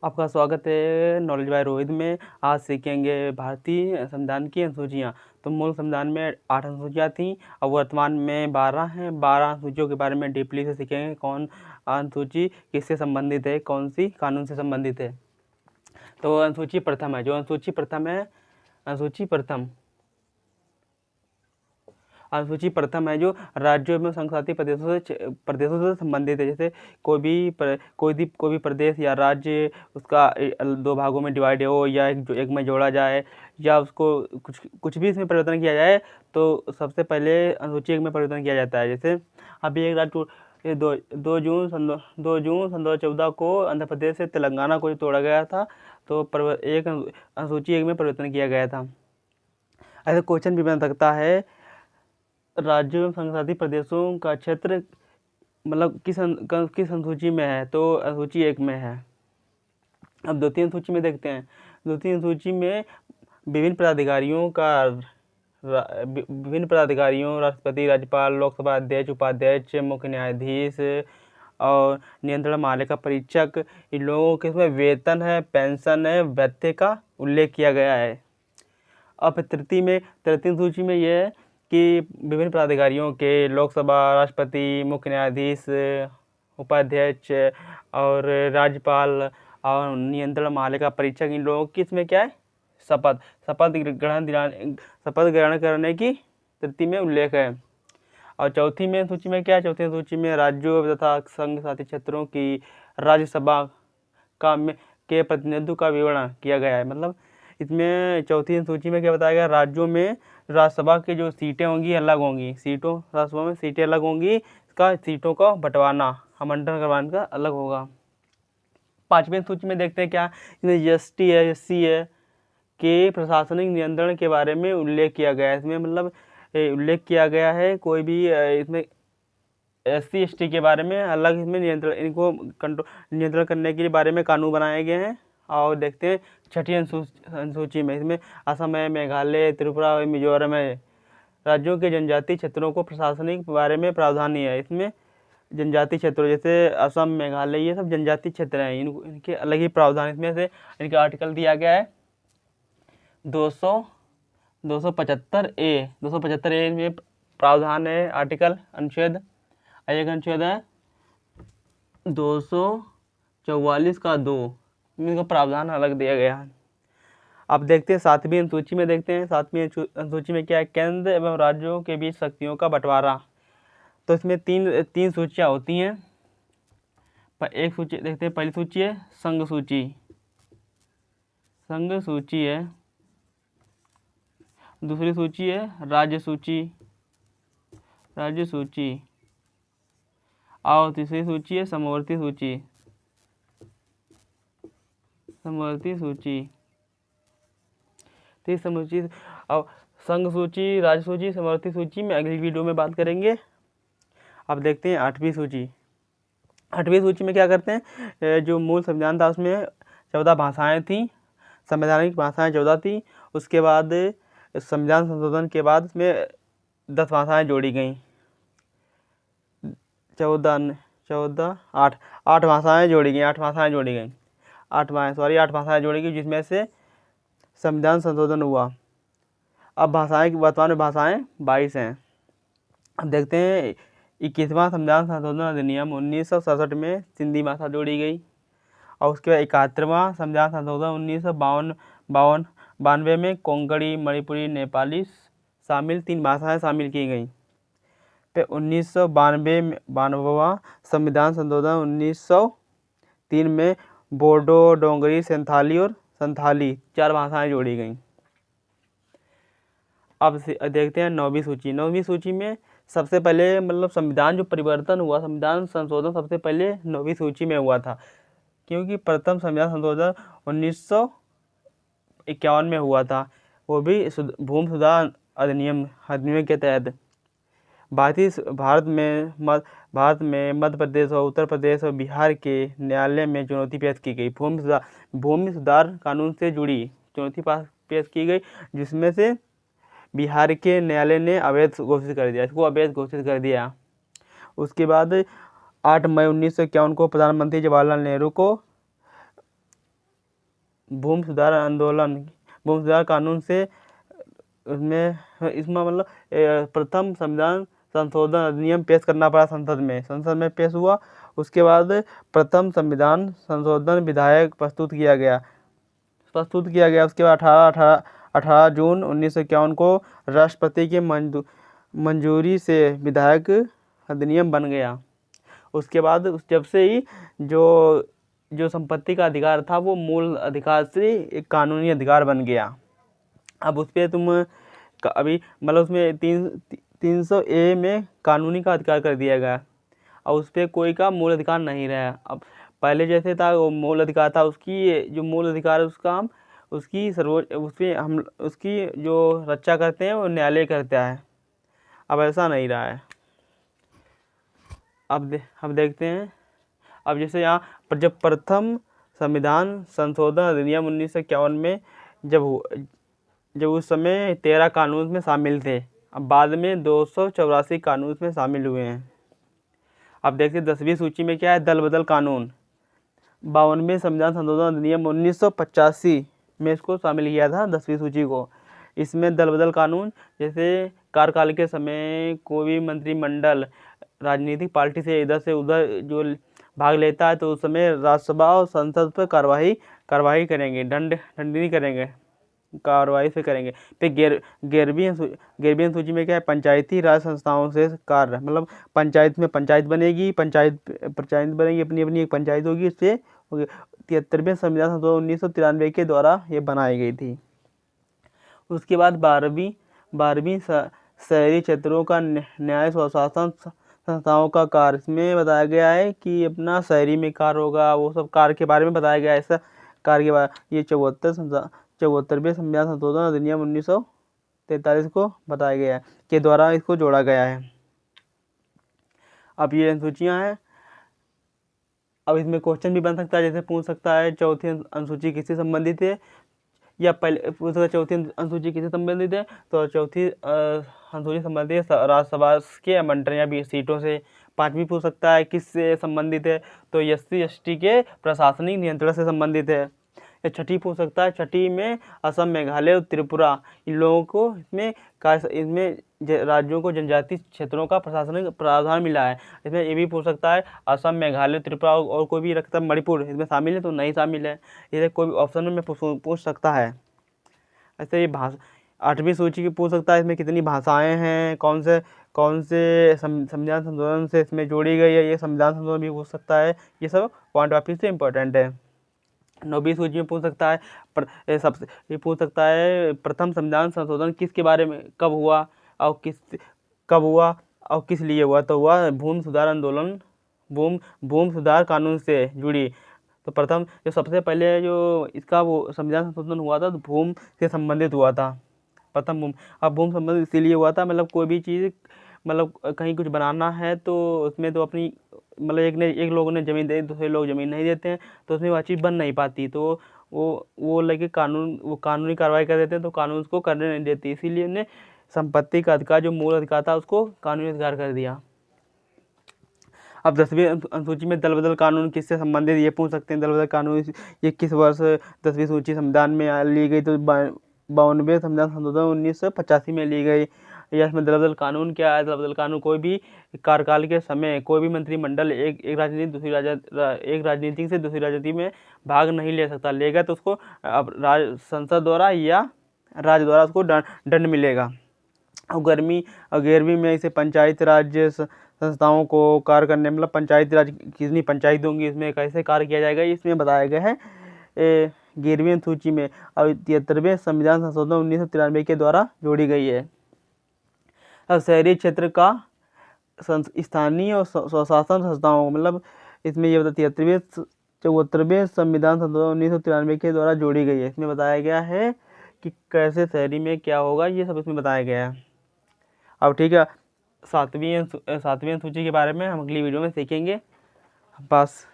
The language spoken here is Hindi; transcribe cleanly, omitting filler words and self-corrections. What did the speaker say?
आपका स्वागत है नॉलेज बाय रोहित में। आज सीखेंगे भारतीय संविधान की अनुसूचियाँ। तो मूल संविधान में 8 अनुसूचियाँ थीं और वर्तमान में 12 हैं। 12 अनुसूचियों के बारे में डीपली से सीखेंगे। कौन अनुसूची किससे संबंधित है, कौन सी कानून से संबंधित है। तो अनुसूची प्रथम है, जो अनुसूची प्रथम है, अनुसूची प्रथम है जो राज्यों में संघशासित प्रदेशों से संबंधित है। जैसे कोई भी प्रदेश या राज्य उसका दो भागों में डिवाइड हो या एक में जोड़ा जाए या उसको कुछ भी इसमें परिवर्तन किया जाए तो सबसे पहले अनुसूची 1 में परिवर्तन किया जाता है। जैसे अभी एक राज्य 2 जून सन 2014 को आंध्र प्रदेश से तेलंगाना को तोड़ा गया था, तो एक अनुसूची 1 में परिवर्तन किया गया था। ऐसा क्वेश्चन भी बन सकता है, राज्यों एवं संघशासित प्रदेशों का क्षेत्र मतलब किस अनुसूची में है, तो अनुसूची 1 में है। अब द्वितीय अनुसूची में देखते हैं। द्वितीय अनुसूची में विभिन्न पदाधिकारियों राष्ट्रपति, राज्यपाल, लोकसभा अध्यक्ष, उपाध्यक्ष, मुख्य न्यायाधीश और नियंत्रण महालेखा परीक्षक, इन लोगों के इसमें वेतन है, पेंशन है, भत्ते का उल्लेख किया गया है। अब तृतीय अनुसूची में यह है कि विभिन्न पदाधिकारियों के लोकसभा, राष्ट्रपति, मुख्य न्यायाधीश, उपाध्यक्ष और राज्यपाल और नियंत्रण महालेखा परीक्षक, इन लोगों की इसमें क्या है, शपथ ग्रहण करने की तृतीय में उल्लेख है। और चौथी में सूची में क्या है, चौथी सूची में राज्यों तथा संघ शासित क्षेत्रों की राज्यसभा के प्रतिनिधित्व का विवरण किया गया है। मतलब इसमें चौथी सूची में क्या बताया गया, राज्यों में राज्यसभा की जो सीटें होंगी अलग होंगी, राज्यसभा में सीटें अलग होंगी, इसका सीटों का बंटवाना, आवंटन करवाने का अलग होगा। पांचवें सूची में देखते हैं क्या, इसमें एसटी है, एससी है के प्रशासनिक नियंत्रण के बारे में उल्लेख किया गया है। इसमें मतलब उल्लेख किया गया है, कोई भी इसमें एससी एसटी के बारे में अलग इसमें नियंत्रण करने के बारे में कानून बनाए गए हैं। और देखते हैं छठी अनुसूची में, इसमें असम है, मेघालय, त्रिपुरा, मिजोरम है, राज्यों के जनजातीय क्षेत्रों को प्रशासनिक बारे में प्रावधान है। इसमें जनजातीय क्षेत्रों जैसे असम, मेघालय, ये सब जनजातीय क्षेत्र हैं, इनके अलग ही प्रावधान। इसमें से इनका आर्टिकल दिया गया है 275A में प्रावधान है, आर्टिकल अनुच्छेद है 244 का 2, इनका प्रावधान अलग दिया गया है। अब देखते हैं सातवीं अनुसूची में, देखते हैं सातवीं अनुसूची में क्या है, केंद्र एवं राज्यों के बीच शक्तियों का बंटवारा। तो इसमें तीन सूचियाँ होती हैं। एक सूची देखते हैं, पहली सूची है संघ सूची है, दूसरी सूची है राज्य सूची और तीसरी सूची है समवर्ती सूची। और संघ सूची, राज्य सूची, समवर्ती सूची में अगली वीडियो में बात करेंगे। अब देखते हैं आठवीं सूची। आठवीं सूची में क्या करते हैं, जो मूल संविधान था उसमें 14 भाषाएं थीं, संवैधानिक भाषाएं 14 थीं। उसके बाद संविधान संशोधन के बाद उसमें 10 भाषाएं जोड़ी गईं, 8 भाषाएं जोड़ी गई, 8 भाषाएं जोड़ी गई, जिसमें से संविधान संशोधन हुआ। अब वर्तमान में भाषाएं 22 हैं। अब देखते हैं 21वां संविधान संशोधन अधिनियम 1967 में सिंधी भाषा जोड़ी गई। और उसके बाद 71वां संविधान संशोधन 1992 में कोंकणी, मणिपुरी, नेपाली शामिल 3 भाषाएं शामिल की गई। फिर 1992वां संविधान संशोधन 1903 में बोडो, डोंगरी, संथाली 4 भाषाएं जोड़ी गईं। अब देखते हैं नौवीं सूची में सबसे पहले मतलब संविधान जो परिवर्तन हुआ, संविधान संशोधन सबसे पहले नौवीं सूची में हुआ था, क्योंकि प्रथम संविधान संशोधन 1951 में हुआ था, वो भी भूमि सुधार अधिनियम के तहत। भारत में मध्य प्रदेश और उत्तर प्रदेश और बिहार के न्यायालय में चुनौती पेश की गई, भूमि सुधार कानून से जुड़ी चुनौती पेश की गई, जिसमें से बिहार के न्यायालय ने इसको अवैध घोषित कर दिया। उसके बाद 8 मई 1951 को प्रधानमंत्री जवाहरलाल नेहरू को भूमि सुधार आंदोलन, भूमि सुधार कानून से उसमें इसमें मतलब प्रथम संविधान संशोधन अधिनियम पेश करना पड़ा संसद में पेश हुआ। उसके बाद प्रथम संविधान संशोधन विधेयक प्रस्तुत किया गया। उसके बाद 18 जून 1951 को राष्ट्रपति के मंजूरी से विधेयक अधिनियम बन गया। उसके बाद जब से ही जो संपत्ति का अधिकार था वो मूल अधिकार से एक कानूनी अधिकार बन गया। अब उस पर तुम अभी मतलब उसमें 300A में कानूनी का अधिकार कर दिया गया और उस पर कोई का मूल अधिकार नहीं रहा। अब पहले जैसे था वो मूल अधिकार था, उसकी जो मूल अधिकार है उसका हम उसकी जो रक्षा करते हैं वो न्यायालय करता है। अब ऐसा नहीं रहा है। अब देखते हैं। अब जैसे यहाँ पर जब प्रथम संविधान संशोधन अधिनियम 1951 में जब उस समय 13 कानून में शामिल थे। अब बाद में 284 कानून में शामिल हुए हैं। अब देखते 10वीं सूची में क्या है, दल बदल कानून। 52वें संविधान संशोधन अधिनियम 1985 में इसको शामिल किया था 10वीं सूची को। इसमें दल बदल कानून, जैसे कार्यकाल के समय कोई भी मंत्रिमंडल राजनीतिक पार्टी से इधर से उधर जो भाग लेता है तो उस समय राज्यसभा और संसद पर कार्रवाई करेंगे, दंड नहीं करेंगे, कार्रवाई से करेंगे। फिर 11वीं सूची में क्या है, पंचायती राज संस्थाओं से कार्य, मतलब पंचायत में पंचायत बनेगी, पंचायत बनेगी, अपनी एक पंचायत होगी। इससे 73वें संविधान संशोधन 1993 के द्वारा ये बनाई गई थी। उसके बाद 12वीं शहरी क्षेत्रों का न्याय स्वशासन संस्थाओं का कार्य, इसमें बताया गया है कि अपना शहरी में कार्य होगा, वो सब कार्य के बारे में बताया गया है। ऐसा कार्य के बारे ये 74वें संविधान संशोधन अधिनियम 1943 को बताया गया है के द्वारा इसको जोड़ा गया है। अब ये अनुसूचियाँ हैं। अब इसमें क्वेश्चन भी बन सकता है, जैसे पूछ सकता है चौथी अनुसूची किससे संबंधित है, या पहले पूछ सकता है चौथी अनुसूची किससे संबंधित है, तो चौथी अनुसूची संबंधित है राज्यसभा के आवंटन या 20 सीटों से। 5वीं पूछ सकता है किससे संबंधित है, तो SC/ST के प्रशासनिक नियंत्रण से संबंधित है। या 6ठी पूछ सकता है, 6ठी में असम, मेघालय और त्रिपुरा, इन लोगों को इसमें राज्यों को जनजातीय क्षेत्रों का प्रशासनिक प्रावधान मिला है। इसमें ये भी पूछ सकता है असम, मेघालय, त्रिपुरा और कोई भी रखता मणिपुर इसमें शामिल है तो नहीं शामिल है। ये कोई भी ऑप्शन में पूछ सकता है। ऐसे ये 8वीं सूची की पूछ सकता है, इसमें कितनी भाषाएं हैं, कौन से संविधान संशोधन से इसमें जोड़ी गई है, ये संविधान संशोधन भी पूछ सकता है। ये सब पॉइंट ऑफ व्यू से इम्पोर्टेंट है। 9वीं सूची में पूछ सकता है ये पूछ सकता है प्रथम संविधान संशोधन किसके बारे में कब हुआ और किस लिए हुआ, तो हुआ भूमि सुधार आंदोलन, भूमि सुधार कानून से जुड़ी। तो प्रथम जो सबसे पहले जो इसका वो संविधान संशोधन हुआ था तो भूमि से संबंधित हुआ था, प्रथम भूमि। अब भूमि संबंधित इसीलिए हुआ था, मतलब कोई भी चीज़ मतलब कहीं कुछ बनाना है तो उसमें तो अपनी मतलब एक लोगों ने ज़मीन दे दी, दूसरे लोग ज़मीन नहीं देते हैं तो उसमें वह चीज़ बन नहीं पाती, तो वो लेके कानूनी कार्रवाई कर देते हैं, तो कानून उसको करने नहीं देती। इसीलिए उन्हें संपत्ति का अधिकार जो मूल अधिकार था उसको कानूनी अधिकार कर दिया। अब 10वीं अनुसूची में दल बदल कानून किससे संबंधित, ये पूछ सकते हैं। दल बदल कानून ये किस वर्ष 10वीं सूची संविधान में ली गई, तो 52वें संविधान संशोधन 1985 में ली गई। या इसमें दल बदल कानून क्या है, दल बदल कानून कोई भी कार्यकाल के समय कोई भी मंत्रिमंडल एक राजनीति से दूसरी राजनीति में भाग नहीं ले सकता, लेगा तो उसको अब संसद द्वारा या राज्य द्वारा उसको दंड मिलेगा। और 11वीं में इसे पंचायत राज्य संस्थाओं को कार्य करने, मतलब पंचायती राज कितनी पंचायत होंगी, इसमें कैसे कार्य किया जाएगा, इसमें बताया गया है 11वीं सूची में। और 73वें संविधान संशोधन 1993 के द्वारा जोड़ी गई है। अब शहरी क्षेत्र का स्थानीय और स्वशासन संस्थाओं, मतलब इसमें ये 74वें संविधान संशोधन 1993 के द्वारा जोड़ी गई है। इसमें बताया गया है कि कैसे शहरी में क्या होगा, ये सब इसमें बताया गया है। अब ठीक है, 7वीं सूची के बारे में हम अगली वीडियो में सीखेंगे। बस।